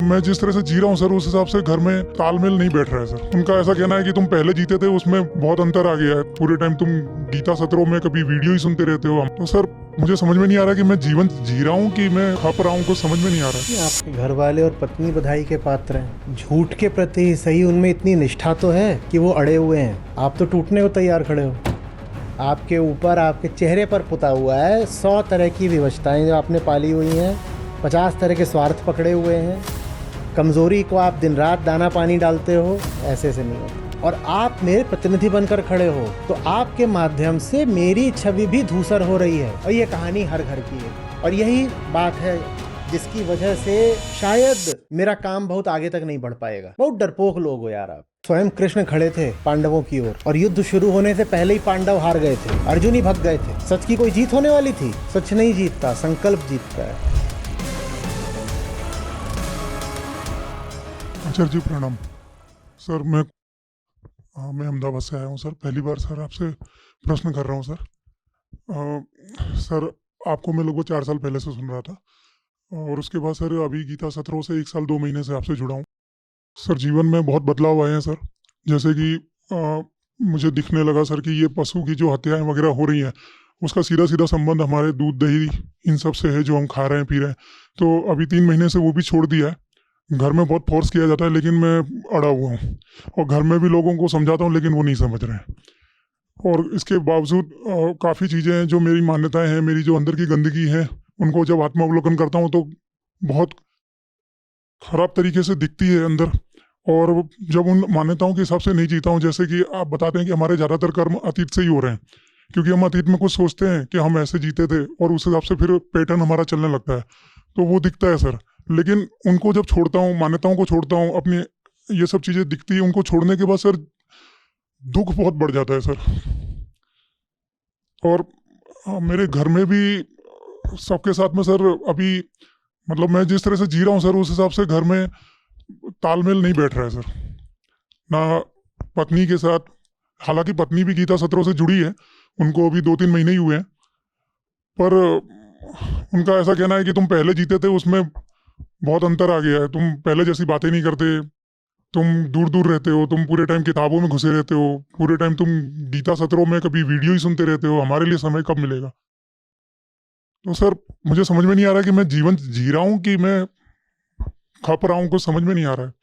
मैं जिस तरह से जी रहा हूँ सर, उस हिसाब से घर में तालमेल नहीं बैठ रहा है सर। उनका ऐसा कहना है कि तुम पहले जीते थे, उसमें बहुत अंतर आ गया है। पूरे टाइम तुम गीता सत्रों में कभी वीडियो ही सुनते रहते हो। तो सर मुझे समझ में नहीं आ रहा कि मैं जीवन जी रहा हूँ कि मैं खप रहा हूँ, कुछ समझ में नहीं आ रहा है। आपके घर वाले और पत्नी बधाई के पात्र हैं। झूठ के प्रति सही उनमें इतनी निष्ठा तो है कि वो अड़े हुए हैं। आप तो टूटने को तैयार खड़े हो। आपके ऊपर, आपके चेहरे पर पुता हुआ है 100 तरह की विवशताएं जो आपने पाली हुई हैं। 50 तरह के स्वार्थ पकड़े हुए हैं। कमज़ोरी को आप दिन रात दाना पानी डालते हो, ऐसे से नहीं होता। और आप मेरे प्रतिनिधि बनकर खड़े हो तो आपके माध्यम से मेरी छवि भी धूसर हो रही है। और ये कहानी हर घर की है। और यही बात है जिसकी वजह से शायद मेरा काम बहुत आगे तक नहीं बढ़ पाएगा। बहुत डरपोक लोग हो यार आप। स्वयं कृष्ण खड़े थे पांडवों की ओर और युद्ध शुरू होने से पहले ही पांडव हार गए थे। अर्जुन ही भग गए थे। सच की कोई जीत होने वाली थी? सच नहीं जीतता, संकल्प जीतता है। आचार्य जी प्रणाम। सर मैं अहमदाबाद से आया हूँ सर। पहली बार सर आपसे प्रश्न कर रहा हूँ सर। सर आपको मैं लगभग 4 साल पहले से सुन रहा था और उसके बाद सर अभी गीता सत्रों से 1 साल 2 महीने से आपसे जुड़ा हूँ सर। जीवन में बहुत बदलाव आए हैं सर। जैसे कि मुझे दिखने लगा सर कि ये पशु की जो हत्याएं वगैरह हो रही हैं उसका सीधा सीधा संबंध हमारे दूध दही इन सब से है जो हम खा रहे हैं पी रहे हैं। तो अभी 3 महीने से वो भी छोड़ दिया है। घर में बहुत फोर्स किया जाता है लेकिन मैं अड़ा हुआ हूँ और घर में भी लोगों को समझाता हूँ लेकिन वो नहीं समझ रहे हैं। और इसके बावजूद काफ़ी चीज़ें हैं जो मेरी मान्यताएं हैं, मेरी जो अंदर की गंदगी है, उनको जब आत्मावलोकन करता हूँ तो बहुत खराब तरीके से दिखती है अंदर। और जब उन मान्यताओं के हिसाब से नहीं जीता हूँ, जैसे कि आप बताते हैं कि हमारे ज़्यादातर कर्म अतीत से ही हो रहे हैं क्योंकि हम अतीत में कुछ सोचते हैं कि हम ऐसे जीते थे और उस हिसाब से फिर पैटर्न हमारा चलने लगता है, तो वो दिखता है सर। लेकिन उनको जब छोड़ता हूँ, मान्यताओं को छोड़ता हूँ, अपनी ये सब चीज़ें दिखती है, उनको छोड़ने के बाद सर दुख बहुत बढ़ जाता है सर। और मेरे घर में भी सबके साथ में सर अभी मतलब मैं जिस तरह से जी रहा हूँ सर, उस हिसाब से घर में तालमेल नहीं बैठ रहा है सर। ना पत्नी के साथ, हालांकि पत्नी भी गीता सत्रों से जुड़ी है, उनको अभी 2-3 महीने ही हुए हैं, पर उनका ऐसा कहना है कि तुम पहले जीते थे, उसमें बहुत अंतर आ गया है। तुम पहले जैसी बातें नहीं करते, तुम दूर दूर रहते हो, तुम पूरे टाइम किताबों में घुसे रहते हो, पूरे टाइम तुम गीता सत्रों में कभी वीडियो ही सुनते रहते हो। हमारे लिए समय कब मिलेगा? तो सर मुझे समझ में नहीं आ रहा कि मैं जीवन जी रहा हूँ कि मैं खप रहा हूँ, कुछ समझ में नहीं आ रहा है।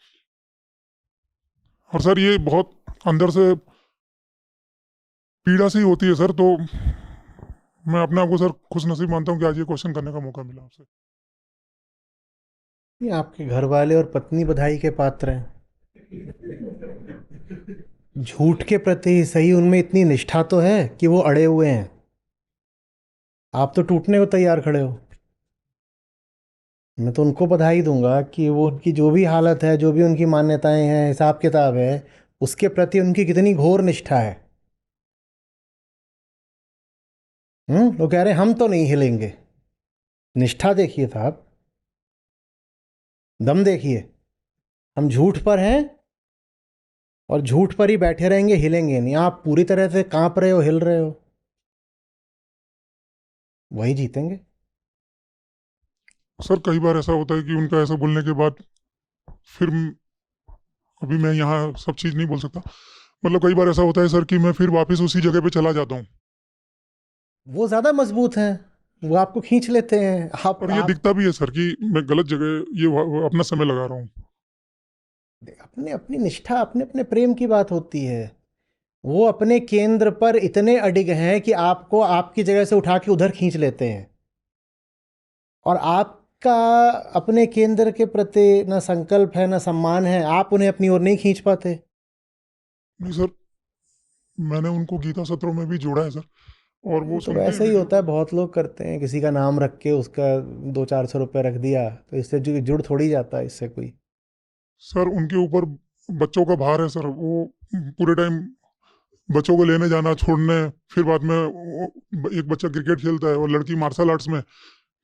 और सर ये बहुत अंदर से पीड़ा सी होती है सर। तो मैं अपने आप को सर खुशनसीब मानता हूँ कि आज ये क्वेश्चन करने का मौका मिला आपसे। ये आपके घर वाले और पत्नी बधाई के पात्र हैं। झूठ के प्रति सही उनमें इतनी निष्ठा तो है कि वो अड़े हुए हैं। आप तो टूटने को तैयार खड़े हो। मैं तो उनको बधाई दूंगा कि वो उनकी जो भी हालत है, जो भी उनकी मान्यताएं हैं, हिसाब किताब है, उसके प्रति उनकी कितनी घोर निष्ठा है। वो कह रहे हैं हम तो नहीं हिलेंगे। निष्ठा देखिए साहब, दम देखिए। हम झूठ पर हैं और झूठ पर ही बैठे रहेंगे, हिलेंगे नहीं। आप पूरी तरह से कांप रहे हो, हिल रहे हो, वही जीतेंगे। सर कई बार ऐसा होता है कि उनका ऐसा बोलने के बाद फिर अभी मैं यहाँ सब चीज़ नहीं बोल सकता, मतलब कई बार ऐसा होता है सर कि मैं फिर वापस उसी जगह पे चला जाता हूँ। वो ज़्यादा मजबूत हैं, वो आपको खींच लेते हैं। और ये दिखता भी है सर कि मैं गलत जगह ये अपना समय लगा रहा हूँ। अपने अपनी निष्ठा, अपने अपने प्रेम की बात होती है। वो अपने केंद्र पर इतने अडिग हैं कि आपको आपकी जगह से उठा के उधर खींच लेते हैं। और आपका अपने केंद्र के प्रति न संकल्प है, न सम्मान है। आप उन्हें अपनी ओर नहीं खींच पाते। नहीं सर, मैंने उनको गीता सत्रों में भी जोड़ा है सर, और वो तो सुनते हैं वैसे ही वीडियो। होता है, बहुत लोग करते हैं। किसी का नाम रख के उसका 200-400 रुपये रख दिया, तो इससे जुड़ थोड़ी जाता है इससे कोई। सर उनके ऊपर बच्चों का भार है सर। वो पूरे टाइम बच्चों को लेने जाना, छोड़ने, फिर बाद में एक बच्चा क्रिकेट खेलता है और लड़की मार्शल आर्ट्स में,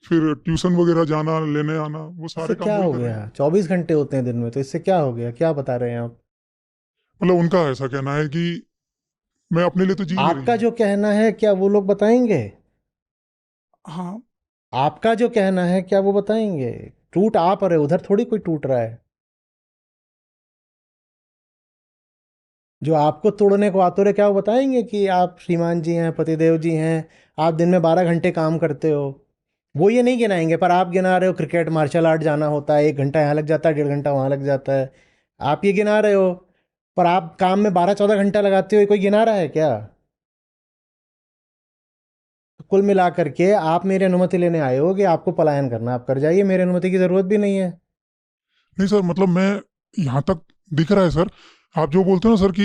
फिर ट्यूशन वगैरह जाना, लेने आना, वो इससे सारे काम क्या वही हो कर रहे गया? हैं। 24 घंटे होते हैं दिन में, तो इससे क्या हो गया? क्या बता रहे हैं आप? मतलब उनका ऐसा कहना है कि मैं अपने लिए तो जी नहीं रही आपका हूँ। जो कहना है क्या वो लोग बताएंगे? हाँ। आपका जो कहना है क्या वो बताएंगे? टूट आप रहे, उधर थोड़ी कोई टूट रहा है। जो आपको तोड़ने को आतुर है, क्या वो बताएंगे कि आप श्रीमान जी हैं, पतिदेव जी हैं, आप दिन में 12 घंटे काम करते हो? वो ये नहीं गिनाएंगे, पर आप गिना रहे हो क्रिकेट मार्शल आर्ट जाना होता है, 1 घंटा यहाँ लग जाता है, 1.5 घंटा वहाँ लग जाता है। आप ये गिना रहे हो, पर आप काम में 12-14 घंटा लगाते हो, ये कोई गिना रहा है क्या? तो कुल मिला करके आप मेरी अनुमति लेने आए हो कि आपको पलायन करना है, आप कर जाइए, मेरी अनुमति की ज़रूरत भी नहीं है। नहीं सर, मतलब मैं यहाँ तक दिख रहा है सर। आप जो बोलते हो ना सर कि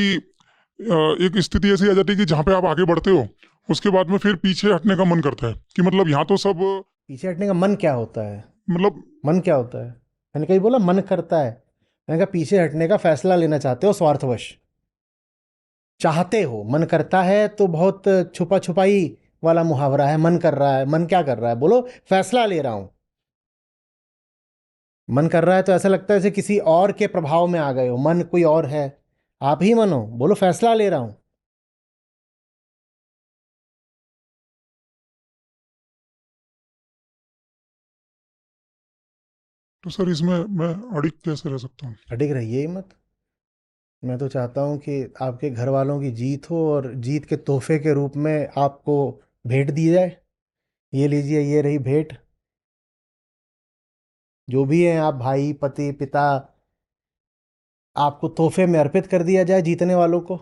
एक स्थिति ऐसी आ जाती है कि जहाँ पे आप आगे बढ़ते हो, उसके बाद में फिर पीछे हटने का मन करता है कि मतलब यहाँ तो सब पीछे हटने का मन क्या होता है? मतलब मन क्या होता है? मैंने कहीं बोला मन करता है? मैंने कहा पीछे हटने का फैसला लेना चाहते हो स्वार्थवश, चाहते हो। मन करता है तो बहुत छुपा छुपाई वाला मुहावरा है। मन कर रहा है, मन क्या कर रहा है? बोलो फैसला ले रहा हूं। मन कर रहा है तो ऐसा लगता है जैसे किसी और के प्रभाव में आ गए हो, मन कोई और है, आप ही मन हो। बोलो फैसला ले रहा हूं। तो सर इसमें मैं अड़िग कैसे रह सकता हूँ? अडिग रहिए ही मत। मैं तो चाहता हूं कि आपके घर वालों की जीत हो, और जीत के तोहफे के रूप में आपको भेंट दी जाए। ये लीजिए, ये रही भेंट। जो भी हैं आप, भाई, पति, पिता, आपको तोहफे में अर्पित कर दिया जाए जीतने वालों को।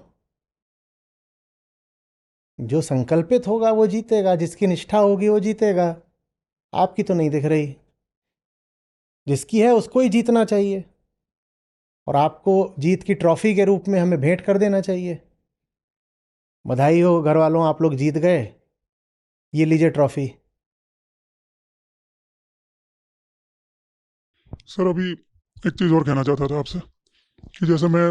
जो संकल्पित होगा वो जीतेगा, जिसकी निष्ठा होगी वो जीतेगा। आपकी तो नहीं दिख रही। जिसकी है उसको ही जीतना चाहिए, और आपको जीत की ट्रॉफी के रूप में हमें भेंट कर देना चाहिए। बधाई हो घर वालों, आप लोग जीत गए। ये लीजिए ट्रॉफी। सर अभी एक चीज़ और कहना चाहता था आपसे कि जैसे मैं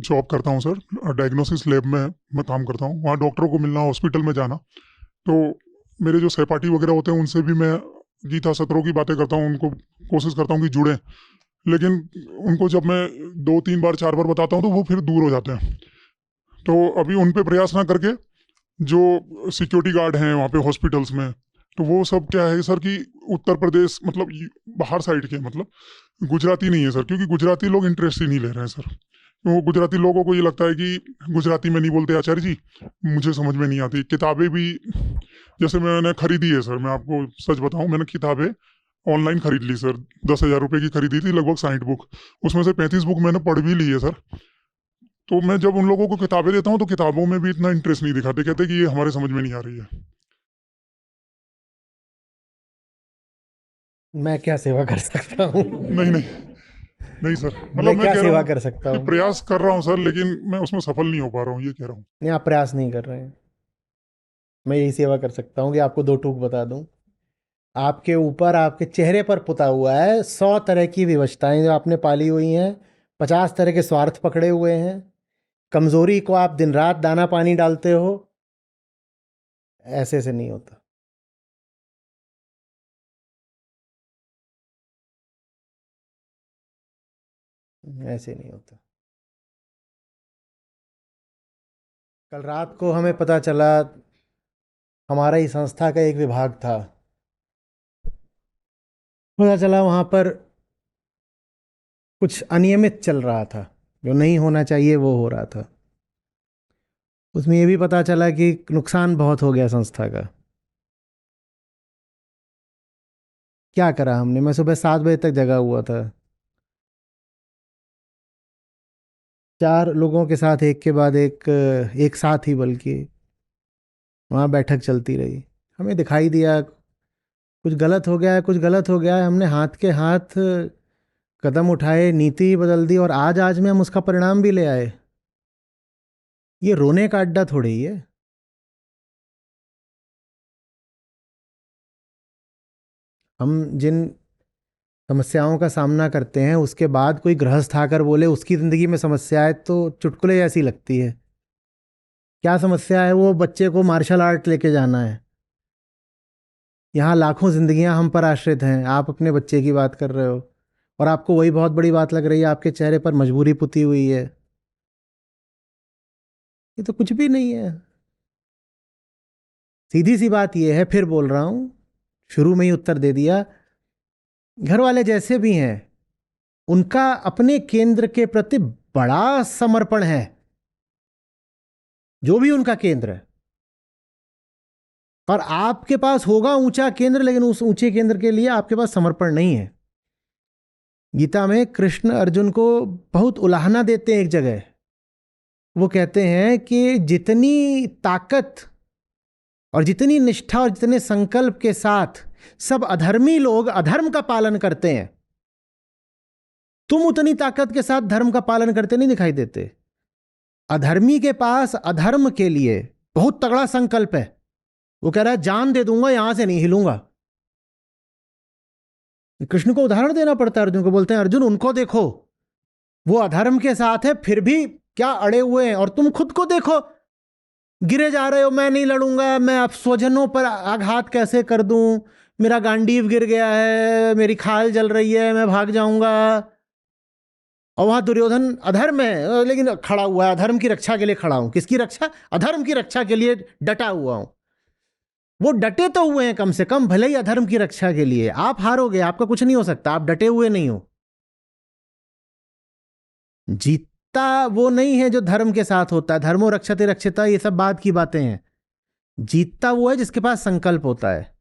जॉब करता हूँ सर, डायग्नोसिस लैब में मैं काम करता हूँ। वहाँ डॉक्टरों को मिलना, हॉस्पिटल में जाना, तो मेरे जो सहपाठी वगैरह होते हैं उनसे भी मैं गीता सत्रों की बातें करता हूँ, उनको कोशिश करता हूँ कि जुड़ें। लेकिन उनको जब मैं 2-3 बार 4 बार बताता हूँ तो वो फिर दूर हो जाते हैं। तो अभी उन पे प्रयास ना करके जो सिक्योरिटी गार्ड हैं वहाँ पे हॉस्पिटल्स में, तो वो सब क्या है सर कि उत्तर प्रदेश मतलब बाहर साइड के, मतलब गुजराती नहीं है सर, क्योंकि गुजराती लोग इंटरेस्ट ही नहीं ले रहे हैं सर। वो गुजराती लोगों को ये लगता है कि गुजराती में नहीं बोलते आचार्य जी, मुझे समझ में नहीं आती। किताबें भी जैसे मैंने खरीदी है सर, मैं आपको सच बताऊं, मैंने किताबें ऑनलाइन खरीद ली सर। 10,000 रुपये की खरीदी थी, लगभग 60 बुक। उसमें से 35 बुक मैंने पढ़ भी ली है सर। तो मैं जब उन लोगों को किताबें देता हूँ तो किताबों में भी इतना इंटरेस्ट नहीं दिखाते, कहते कि ये हमारे समझ में नहीं आ रही है। मैं क्या सेवा कर सकता हूँ? नहीं नहीं, नहीं सर, मतलब मैं मैं क्या कह रहा सेवा हूँ कर सकता कि हूँ? प्रयास कर रहा हूँ सर, लेकिन मैं उसमें सफल नहीं हो पा रहा हूँ, ये कह रहा हूँ। नहीं, आप प्रयास नहीं कर रहे हैं। मैं यही सेवा कर सकता हूँ कि आपको 2 टूक बता दूं। आपके ऊपर, आपके चेहरे पर पुता हुआ है 100 तरह की विवशताएं जो आपने पाली हुई हैं। 50 तरह के स्वार्थ पकड़े हुए हैं। कमजोरी को आप दिन रात दाना पानी डालते हो। ऐसे से नहीं होता। ऐसे नहीं होता। कल रात को हमें पता चला, हमारा ही संस्था का एक विभाग था, पता चला वहाँ पर कुछ अनियमित चल रहा था, जो नहीं होना चाहिए वो हो रहा था। उसमें ये भी पता चला कि नुकसान बहुत हो गया संस्था का। क्या करा हमने? मैं सुबह 7 बजे तक जगा हुआ था। 4 लोगों के साथ एक के बाद एक साथ ही, बल्कि वहाँ बैठक चलती रही। हमें दिखाई दिया कुछ गलत हो गया है, कुछ गलत हो गया है। हमने हाथ के हाथ कदम उठाए, नीति बदल दी, और आज आज में हम उसका परिणाम भी ले आए। ये रोने का अड्डा थोड़ी ही है। हम जिन समस्याओं का सामना करते हैं, उसके बाद कोई गृहस्थ आकर बोले उसकी ज़िंदगी में समस्या है, तो चुटकुले जैसी लगती है। क्या समस्या है? वो बच्चे को मार्शल आर्ट लेके जाना है। यहाँ लाखों जिंदगियां हम पर आश्रित हैं, आप अपने बच्चे की बात कर रहे हो, और आपको वही बहुत बड़ी बात लग रही है। आपके चेहरे पर मजबूरी पुती हुई है। ये तो कुछ भी नहीं है। सीधी सी बात यह है, फिर बोल रहा हूँ, शुरू में ही उत्तर दे दिया। घर वाले जैसे भी हैं, उनका अपने केंद्र के प्रति बड़ा समर्पण है, जो भी उनका केंद्र है। और आपके पास होगा ऊंचा केंद्र, लेकिन उस ऊंचे केंद्र के लिए आपके पास समर्पण नहीं है। गीता में कृष्ण अर्जुन को बहुत उलाहना देते हैं एक जगह। वो कहते हैं कि जितनी ताकत और जितनी निष्ठा और जितने संकल्प के साथ सब अधर्मी लोग अधर्म का पालन करते हैं, तुम उतनी ताकत के साथ धर्म का पालन करते नहीं दिखाई देते। अधर्मी के पास अधर्म के लिए बहुत तगड़ा संकल्प है। वो कह रहा है जान दे दूंगा, यहां से नहीं हिलूंगा। कृष्ण को उदाहरण देना पड़ता है अर्जुन को। बोलते हैं अर्जुन उनको देखो, वो अधर्म के साथ है फिर भी क्या अड़े हुए हैं, और तुम खुद को देखो, गिरे जा रहे हो। मैं नहीं लड़ूंगा, मैं अब स्वजनों पर आघात कैसे कर दूं, मेरा गांडीव गिर गया है, मेरी खाल जल रही है, मैं भाग जाऊंगा। और वहां दुर्योधन अधर्म है लेकिन खड़ा हुआ है, अधर्म की रक्षा के लिए खड़ा हूं। किसकी रक्षा? अधर्म की रक्षा के लिए डटा हुआ हूं। वो डटे तो हुए हैं कम से कम, भले ही अधर्म की रक्षा के लिए। आप हारोगे, आपका कुछ नहीं हो सकता, आप डटे हुए नहीं हो। जीतता वो नहीं है जो धर्म के साथ होता है। धर्मो रक्षते रक्षिता, ये सब बात की बातें हैं। जीतता वो है जिसके पास संकल्प होता है।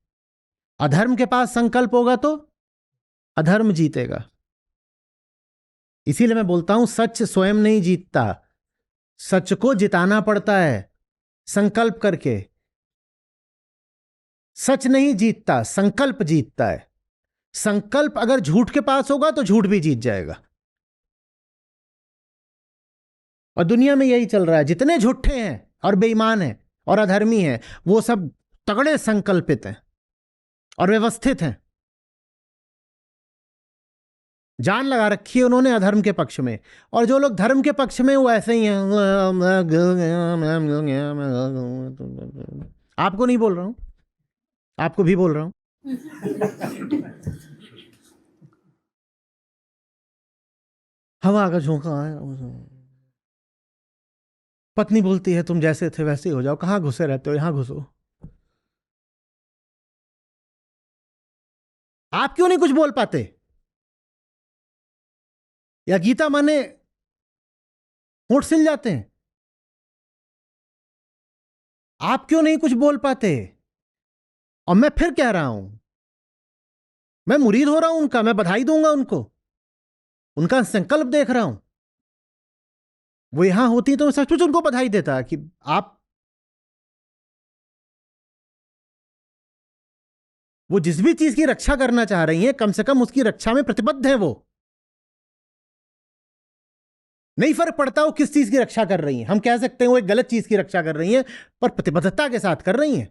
अधर्म के पास संकल्प होगा तो अधर्म जीतेगा। इसीलिए मैं बोलता हूं सच स्वयं नहीं जीतता, सच को जिताना पड़ता है संकल्प करके। सच नहीं जीतता, संकल्प जीतता है। संकल्प अगर झूठ के पास होगा तो झूठ भी जीत जाएगा। और दुनिया में यही चल रहा है। जितने झूठे हैं और बेईमान हैं और अधर्मी हैं, वो सब तगड़े संकल्पित हैं और व्यवस्थित हैं। जान लगा रखी है उन्होंने अधर्म के पक्ष में। और जो लोग धर्म के पक्ष में, वो ऐसे ही हैं। आपको नहीं बोल रहा हूं, आपको भी बोल रहा हूं। हवा का झोंका है। पत्नी बोलती है तुम जैसे थे वैसे ही हो जाओ, कहां घुसे रहते हो, यहां घुसो। आप क्यों नहीं कुछ बोल पाते? या गीता माने होंठ सिल जाते हैं? आप क्यों नहीं कुछ बोल पाते? और मैं फिर कह रहा हूं, मैं मुरीद हो रहा हूं उनका, मैं बधाई दूंगा उनको, उनका संकल्प देख रहा हूं। वो यहां होती तो मैं सचमुच उनको बधाई देता कि आप, वो जिस भी चीज की रक्षा करना चाह रही हैं, कम से कम उसकी रक्षा में प्रतिबद्ध है। वो नहीं फर्क पड़ता वो किस चीज की रक्षा कर रही हैं। हम कह सकते हैं वो एक गलत चीज की रक्षा कर रही हैं, पर प्रतिबद्धता के साथ कर रही हैं।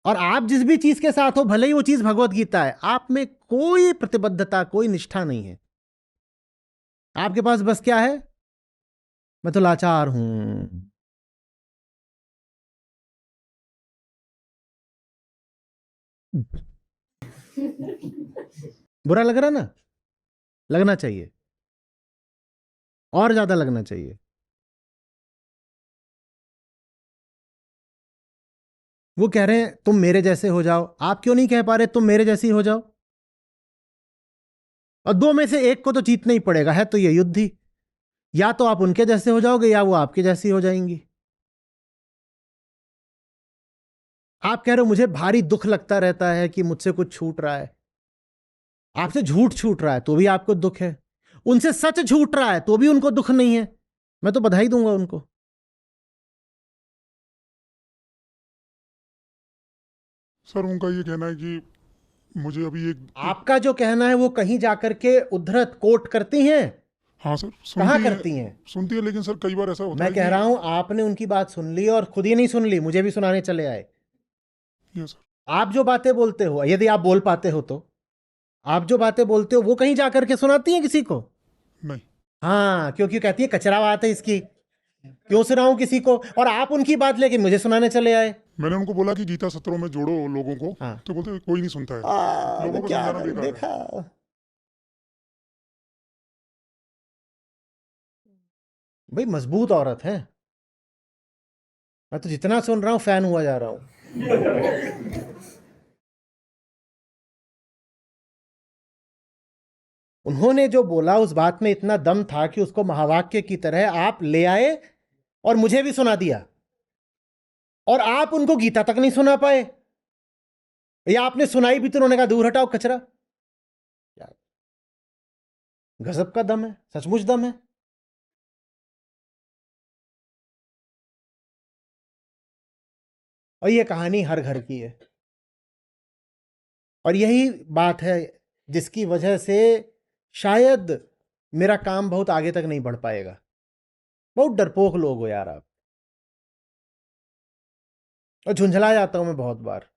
और आप जिस भी चीज के साथ हो, भले ही वो चीज भगवत गीता है, आप में कोई प्रतिबद्धता, कोई निष्ठा नहीं है। आपके पास बस क्या है? मैं तो लाचार हूं। बुरा लग रहा ना? लगना चाहिए, और ज्यादा लगना चाहिए। वो कह रहे हैं तुम मेरे जैसे हो जाओ। आप क्यों नहीं कह पा रहे तुम मेरे जैसी हो जाओ? और दो में से एक को तो जीतना ही पड़ेगा, है तो ये युद्ध ही। या तो आप उनके जैसे हो जाओगे या वो आपके जैसी हो जाएंगी। आप कह रहे हो मुझे भारी दुख लगता रहता है कि मुझसे कुछ छूट रहा है। आपसे झूठ छूट रहा है तो भी आपको दुख है, उनसे सच झूठ रहा है तो भी उनको दुख नहीं है। मैं तो बधाई दूंगा उनको। सर उनका ये कहना है कि मुझे अभी एक आपका जो कहना है वो कहीं जाकर के उद्धृत कोट करती हैं? हाँ सर, कहां सुनती है, करती हैं? सुनती है, लेकिन सर कई बार ऐसा होता मैं है कह कि रहा हूं आपने उनकी बात सुन ली और खुद ही नहीं सुन ली, मुझे भी सुनाने चले आए। ये सर, आप जो बातें बोलते हो, यदि आप बोल पाते हो तो, आप जो बातें बोलते हो वो कहीं जाकर के सुनाती हैं किसी को? नहीं हाँ, क्योंकि कहती है कचरा बात है इसकी, क्यों सुनाऊं किसी को। और आप उनकी बात लेके मुझे सुनाने चले आए। मैंने उनको बोला कि गीता सत्रों में जोड़ो लोगों को, हाँ। तो बोलते कोई नहीं सुनता है, लोगों को क्या समझाना बेकार है। देखा भाई, मजबूत औरत है। मैं तो जितना सुन रहा हूं फैन हुआ जा रहा हूं। उन्होंने जो बोला उस बात में इतना दम था कि उसको महावाक्य की तरह आप ले आए और मुझे भी सुना दिया, और आप उनको गीता तक नहीं सुना पाए, या आपने सुनाई भी तो उन्होंने कहा दूर हटाओ कचरा। गजब का दम है, सचमुच दम है। और ये कहानी हर घर की है, और यही बात है जिसकी वजह से शायद मेरा काम बहुत आगे तक नहीं बढ़ पाएगा। बहुत डरपोक लोग हो यार आप, और झुंझला जाता हूं मैं बहुत बार।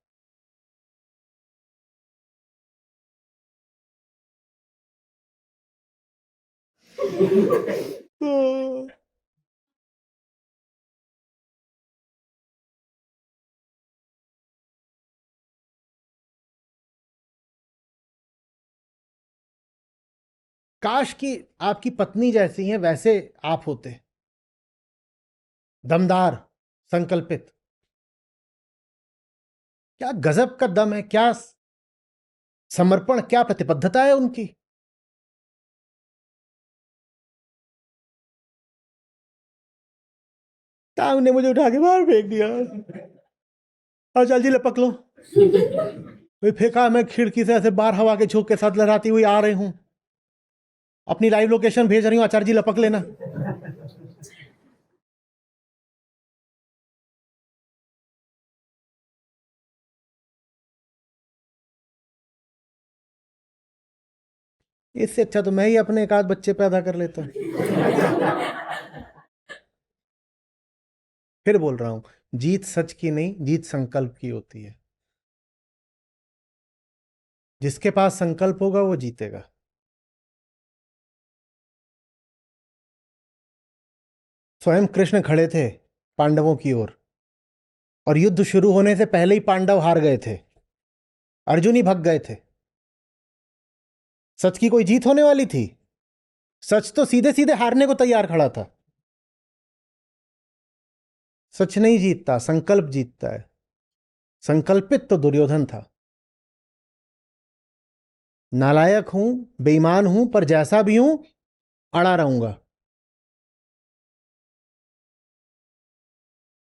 काश कि आपकी पत्नी जैसी हैं वैसे आप होते, दमदार, संकल्पित। क्या गजब का दम है, क्या समर्पण, क्या प्रतिबद्धता है उनकी। टांग ने मुझे उठा के बाहर फेंक दिया, और चल जी लपक लो। फिर फेंका, मैं खिड़की से ऐसे बाहर हवा के झोंके के साथ लहराती हुई आ रही हूं, अपनी लाइव लोकेशन भेज रही हूं, आचार्य जी लपक लेना। इससे अच्छा तो मैं ही अपने एक आध बच्चे पैदा कर लेता। फिर बोल रहा हूं, जीत सच की नहीं, जीत संकल्प की होती है। जिसके पास संकल्प होगा वो जीतेगा। स्वयं कृष्ण खड़े थे पांडवों की ओर, और युद्ध शुरू होने से पहले ही पांडव हार गए थे, अर्जुन ही भग गए थे। सच की कोई जीत होने वाली थी? सच तो सीधे सीधे हारने को तैयार खड़ा था। सच नहीं जीतता, संकल्प जीतता है। संकल्पित तो दुर्योधन था। नालायक हूं, बेईमान हूं, पर जैसा भी हूं अड़ा रहूंगा।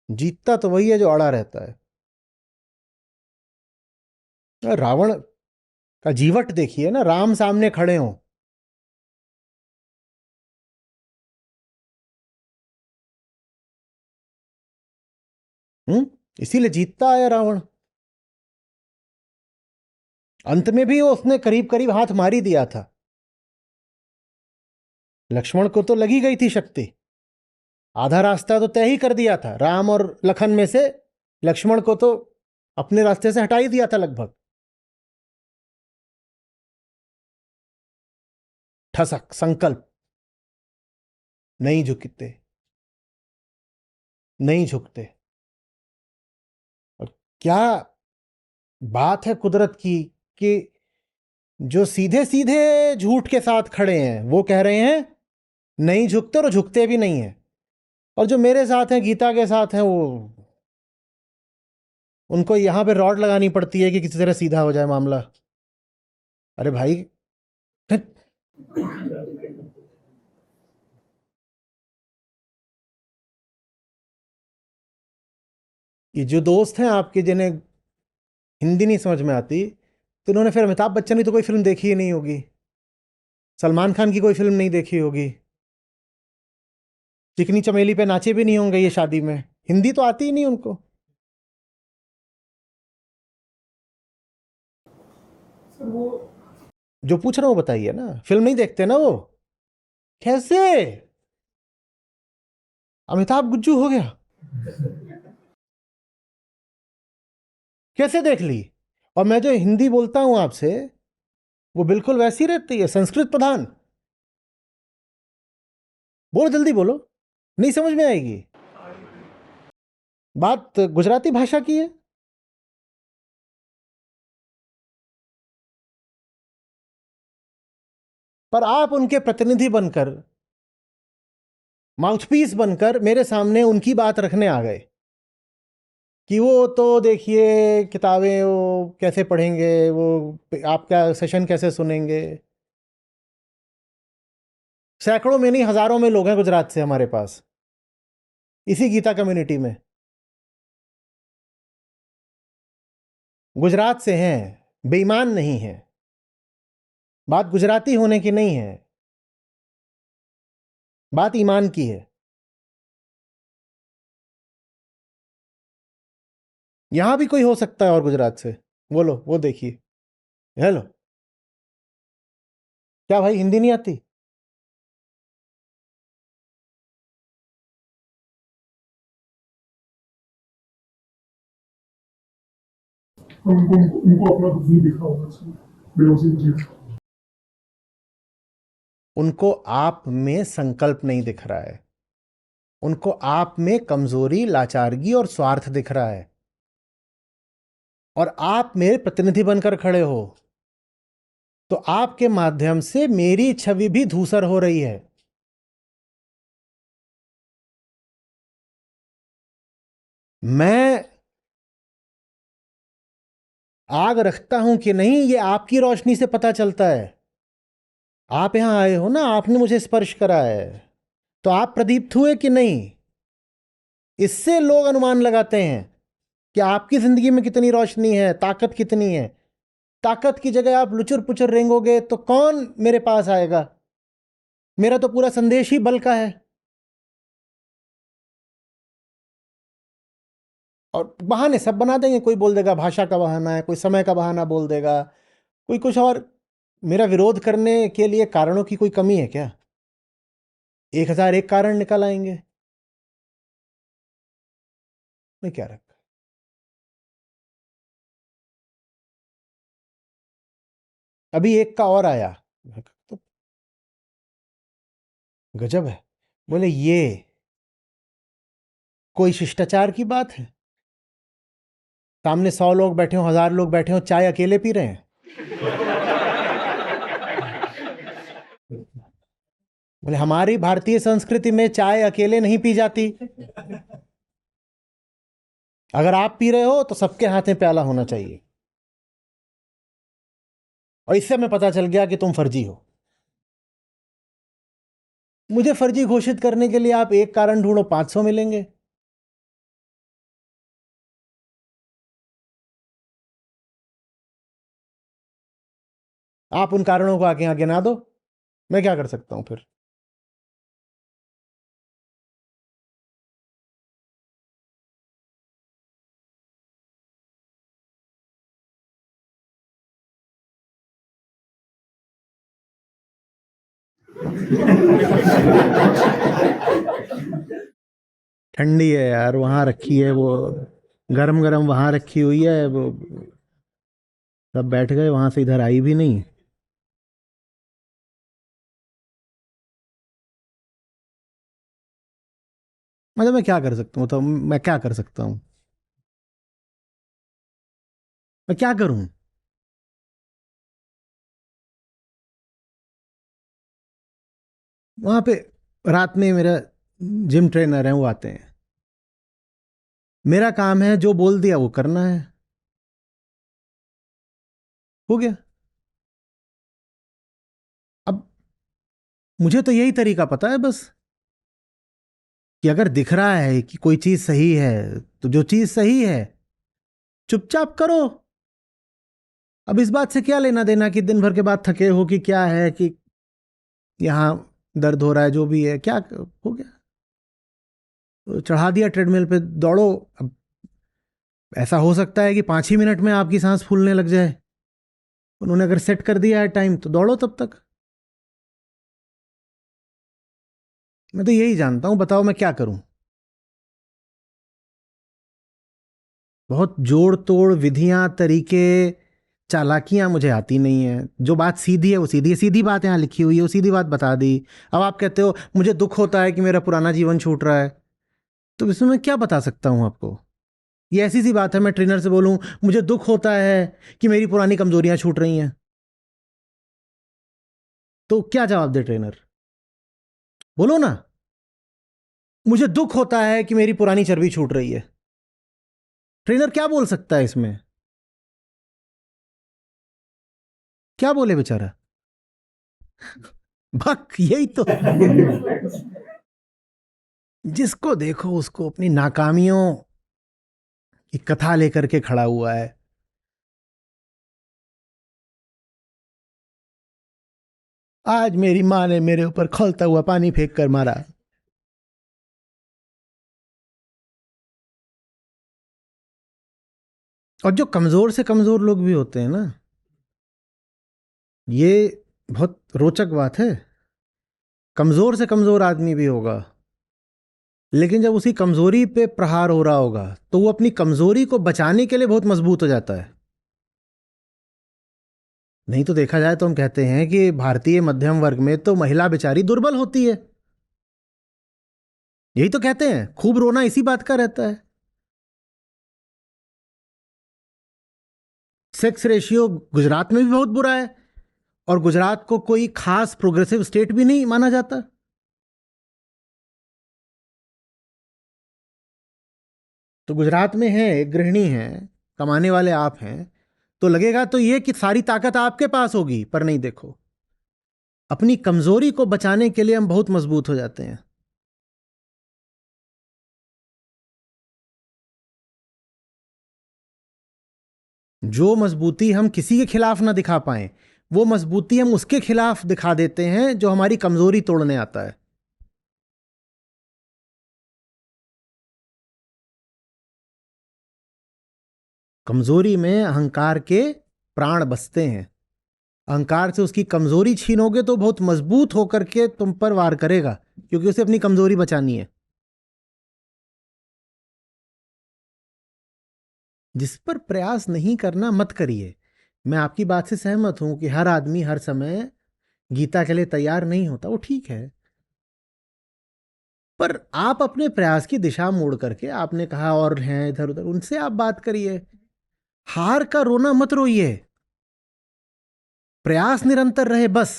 जीतता तो वही है जो अड़ा रहता है। रावण का जीवट देखिए ना, राम सामने खड़े हों, इसीलिए जीतता है रावण। अंत में भी वो उसने करीब करीब हाथ मार ही दिया था। लक्ष्मण को तो लगी गई थी शक्ति, आधा रास्ता तो तय ही कर दिया था। राम और लखन में से लक्ष्मण को तो अपने रास्ते से हटा ही दिया था लगभग। ठसक, संकल्प, नहीं झुकते, नहीं झुकते। और क्या बात है कुदरत की कि जो सीधे सीधे झूठ के साथ खड़े हैं वो कह रहे हैं नहीं झुकते, और झुकते भी नहीं है। और जो मेरे साथ हैं, गीता के साथ हैं, वो उनको यहां पे रॉड लगानी पड़ती है कि किसी तरह सीधा हो जाए मामला। अरे भाई, ये जो दोस्त हैं आपके जिन्हें हिंदी नहीं समझ में आती, तो उन्होंने फिर अमिताभ बच्चन की तो कोई फिल्म देखी ही नहीं होगी, सलमान खान की कोई फिल्म नहीं देखी होगी, चिकनी चमेली पे नाचे भी नहीं होंगे ये शादी में। हिंदी तो आती ही नहीं उनको। जो पूछ रहा हूं बताइए ना, फिल्म नहीं देखते ना वो? कैसे अमिताभ गुज्जू हो गया? कैसे देख ली? और मैं जो हिंदी बोलता हूं आपसे, वो बिल्कुल वैसी रहती है, संस्कृत प्रधान। बोलो, जल्दी बोलो, नहीं समझ में आएगी। बात गुजराती भाषा की है। पर आप उनके प्रतिनिधि बनकर, माउथपीस बनकर मेरे सामने उनकी बात रखने आ गए कि वो तो देखिए किताबें वो कैसे पढ़ेंगे, वो आपका सेशन कैसे सुनेंगे। सैकड़ों में नहीं, हजारों में लोग हैं गुजरात से हमारे पास, इसी गीता कम्युनिटी में। गुजरात से हैं, बेईमान नहीं है। बात गुजराती होने की नहीं है, बात ईमान की है। यहां भी कोई हो सकता है और गुजरात से। बोलो, वो देखिए। हेलो, क्या भाई हिंदी नहीं आती? उनको अपना दुख नहीं दिखा होगा सर, बेहोशी की चीज। उनको आप में संकल्प नहीं दिख रहा है, उनको आप में कमजोरी, लाचारगी और स्वार्थ दिख रहा है। और आप मेरे प्रतिनिधि बनकर खड़े हो, तो आपके माध्यम से मेरी छवि भी धूसर हो रही है। मैं आग रखता हूं कि नहीं, ये आपकी रोशनी से पता चलता है। आप यहां आए हो ना, आपने मुझे स्पर्श करा है, तो आप प्रदीप्त हुए कि नहीं, इससे लोग अनुमान लगाते हैं कि आपकी जिंदगी में कितनी रोशनी है, ताकत कितनी है। ताकत की जगह आप लुचुर पुचुर रेंगोगे तो कौन मेरे पास आएगा? मेरा तो पूरा संदेश ही बल का है। और बहाने सब बना देंगे, कोई बोल देगा भाषा का बहाना है, कोई समय का बहाना बोल देगा, कोई कुछ और। मेरा विरोध करने के लिए कारणों की कोई कमी है क्या? 1001 कारण निकल आएंगे। मैं क्या रखा? अभी एक का और आया, तो गजब है। बोले ये कोई शिष्टाचार की बात है? सामने 100 लोग बैठे हो, 1000 लोग बैठे हो, चाय अकेले पी रहे हैं। बोले हमारी भारतीय संस्कृति में चाय अकेले नहीं पी जाती। अगर आप पी रहे हो तो सबके हाथ में प्याला होना चाहिए। और इससे हमें पता चल गया कि तुम फर्जी हो। मुझे फर्जी घोषित करने के लिए आप एक कारण ढूंढो, 500 मिलेंगे। आप उन कारणों को आगे आगे ना दो, मैं क्या कर सकता हूं फिर? ठंडी है यार, वहां रखी है वो, गरम गरम वहां रखी हुई है वो। सब बैठ गए वहां से, इधर आई भी नहीं। मतलब मैं क्या कर सकता हूँ? तो मैं क्या कर सकता हूँ? मैं क्या करूं? वहां पे रात में मेरा जिम ट्रेनर है, वो आते हैं। मेरा काम है जो बोल दिया वो करना है। हो गया। अब मुझे तो यही तरीका पता है बस, कि अगर दिख रहा है कि कोई चीज सही है, तो जो चीज सही है चुपचाप करो। अब इस बात से क्या लेना देना कि दिन भर के बाद थके हो, कि क्या है, कि यहां दर्द हो रहा है, जो भी है, क्या हो गया, तो चढ़ा दिया ट्रेडमिल पे, दौड़ो। अब ऐसा हो सकता है कि 5 ही मिनट में आपकी सांस फूलने लग जाए। उन्होंने अगर सेट कर दिया है टाइम, तो दौड़ो तब तक। मैं तो यही जानता हूं, बताओ मैं क्या करूं? बहुत जोड़ तोड़ विधियां, तरीके, चालाकियां मुझे आती नहीं है। जो बात सीधी है वो सीधी है, सीधी बात यहां लिखी हुई है, वो सीधी बात बता दी। अब आप कहते हो मुझे दुख होता है कि मेरा पुराना जीवन छूट रहा है, तो इसमें मैं क्या बता सकता हूं आपको? ये ऐसी सी बात है, मैं ट्रेनर से बोलूं मुझे दुख होता है कि मेरी पुरानी कमजोरियां छूट रही हैं, तो क्या जवाब दे ट्रेनर? बोलो ना, मुझे दुख होता है कि मेरी पुरानी चर्बी छूट रही है। ट्रेनर क्या बोल सकता है इसमें? क्या बोले बेचारा? भक यही तो। जिसको देखो उसको अपनी नाकामियों की कथा लेकर के खड़ा हुआ है। आज मेरी माँ ने मेरे ऊपर खौलता हुआ पानी फेंक कर मारा। और जो कमजोर से कमजोर लोग भी होते हैं ना, ये बहुत रोचक बात है। कमजोर से कमजोर आदमी भी होगा, लेकिन जब उसी कमजोरी पे प्रहार हो रहा होगा तो वो अपनी कमजोरी को बचाने के लिए बहुत मजबूत हो जाता है। नहीं तो देखा जाए तो हम कहते हैं कि भारतीय मध्यम वर्ग में तो महिला बेचारी दुर्बल होती है। यही तो कहते हैं, खूब रोना इसी बात का रहता है। सेक्स रेशियो गुजरात में भी बहुत बुरा है, और गुजरात को कोई खास प्रोग्रेसिव स्टेट भी नहीं माना जाता। तो गुजरात में है, एक गृहिणी है, कमाने वाले आप हैं, तो लगेगा तो ये कि सारी ताकत आपके पास होगी, पर नहीं। देखो, अपनी कमजोरी को बचाने के लिए हम बहुत मजबूत हो जाते हैं। जो मजबूती हम किसी के खिलाफ ना दिखा पाए, वो मजबूती हम उसके खिलाफ दिखा देते हैं जो हमारी कमजोरी तोड़ने आता है। कमजोरी में अहंकार के प्राण बसते हैं। अहंकार से उसकी कमजोरी छीनोगे तो बहुत मजबूत होकर के तुम पर वार करेगा, क्योंकि उसे अपनी कमजोरी बचानी है। जिस पर प्रयास नहीं करना मत करिए। मैं आपकी बात से सहमत हूं कि हर आदमी हर समय गीता के लिए तैयार नहीं होता, वो ठीक है। पर आप अपने प्रयास की दिशा मोड़ करके, आपने कहा और हैं इधर उधर, उनसे आप बात करिए। हार का रोना मत रोइए, प्रयास निरंतर रहे बस।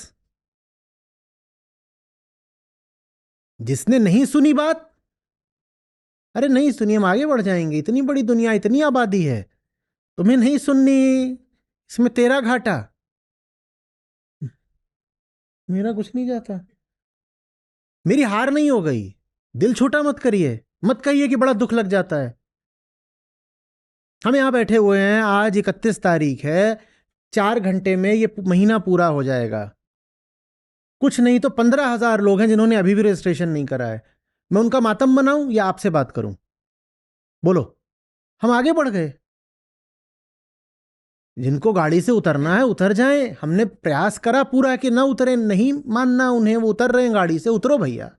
जिसने नहीं सुनी बात, अरे नहीं सुनी, हम आगे बढ़ जाएंगे। इतनी बड़ी दुनिया, इतनी आबादी है, तुम्हें नहीं सुननी, इसमें तेरा घाटा, मेरा कुछ नहीं जाता। मेरी हार नहीं हो गई, दिल छोटा मत करिए। मत कहिए कि बड़ा दुख लग जाता है। हम यहां बैठे हुए हैं, आज 31 तारीख है, 4 घंटे में ये महीना पूरा हो जाएगा। कुछ नहीं तो 15,000 लोग हैं जिन्होंने अभी भी रजिस्ट्रेशन नहीं करा है। मैं उनका मातम बनाऊं या आपसे बात करूं? बोलो। हम आगे बढ़ गए। जिनको गाड़ी से उतरना है उतर जाएं। हमने प्रयास करा पूरा कि ना उतरे, नहीं मानना उन्हें, वो उतर रहे हैं गाड़ी से, उतरो भैया,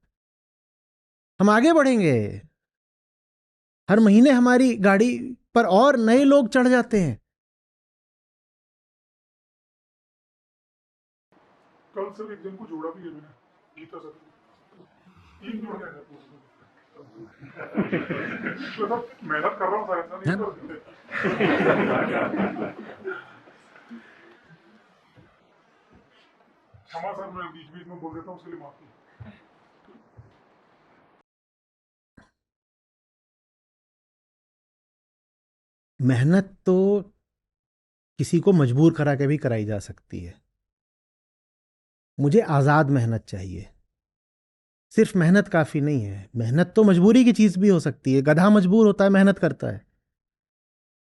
हम आगे बढ़ेंगे। हर महीने हमारी गाड़ी पर और नए लोग चढ़ जाते हैं। कल सर एक जन को जोड़ा भी है मैंने, गीता सर, 3 जोड़ के आया तो सर मेहनत कर रहा हूँ सर, ऐसा नहीं कर। क्षमा सर, मैं बीच बीच में बोल देता हूँ, उसके लिए माफी। मेहनत तो किसी को मजबूर करा के भी कराई जा सकती है। मुझे आजाद मेहनत चाहिए। सिर्फ मेहनत काफी नहीं है। मेहनत तो मजबूरी की चीज भी हो सकती है। गधा मजबूर होता है, मेहनत करता है।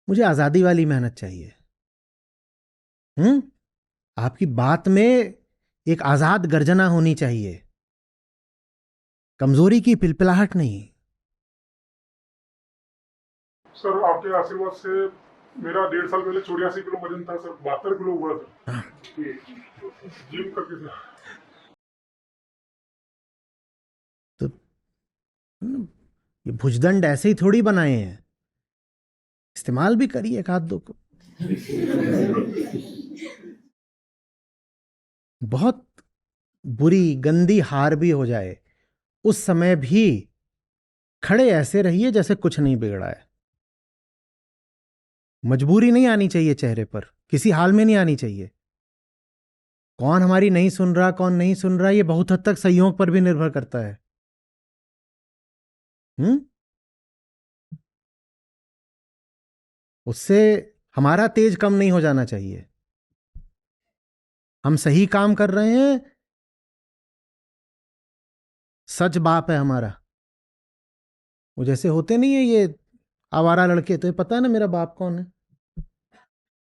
मुझे आजादी वाली मेहनत चाहिए। हम्म आपकी बात में एक आजाद गर्जना होनी चाहिए, कमजोरी की पिलपिलाहट नहीं। सर आपके आशीर्वाद से मेरा 1.5 साल पहले 84 किलो वजन था सर, 72 किलो हुआ सर, जिम करके सर। तो ये भुजदंड ऐसे ही थोड़ी बनाए हैं, इस्तेमाल भी करिए एक हाथ दो को। बहुत बुरी गंदी हार भी हो जाए, उस समय भी खड़े ऐसे रहिए जैसे कुछ नहीं बिगड़ा है। मजबूरी नहीं आनी चाहिए चेहरे पर, किसी हाल में नहीं आनी चाहिए। कौन हमारी नहीं सुन रहा, कौन नहीं सुन रहा, ये बहुत हद तक संयोग पर भी निर्भर करता है। हम्म उससे हमारा तेज कम नहीं हो जाना चाहिए। हम सही काम कर रहे हैं, सच बाप है हमारा। वो जैसे होते नहीं है ये आवारा लड़के, तो ये पता है ना मेरा बाप कौन है।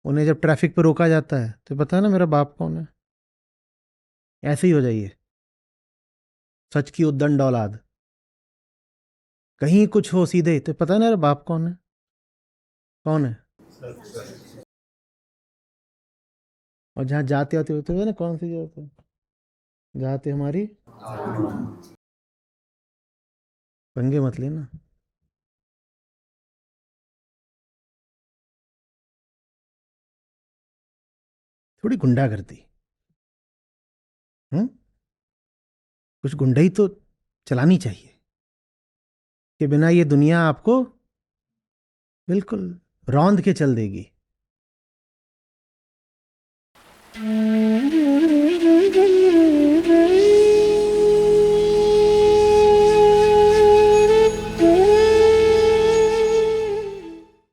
उन्हें जब ट्रैफिक पर रोका जाता है तो पता है ना मेरा बाप कौन है। ऐसे ही हो जाइए, सच की उद्दंड औलाद। कहीं कुछ हो सीधे तो पता है ना मेरा बाप कौन है। कौन है? और जहाँ जाते आते होते हुए ना, कौन सी जात है जाते हमारी, पंगे मत लेना। थोड़ी गुंडागर्दी, हम्म, कुछ गुंडई तो चलानी चाहिए, कि बिना ये दुनिया आपको बिल्कुल रौंद के चल देगी।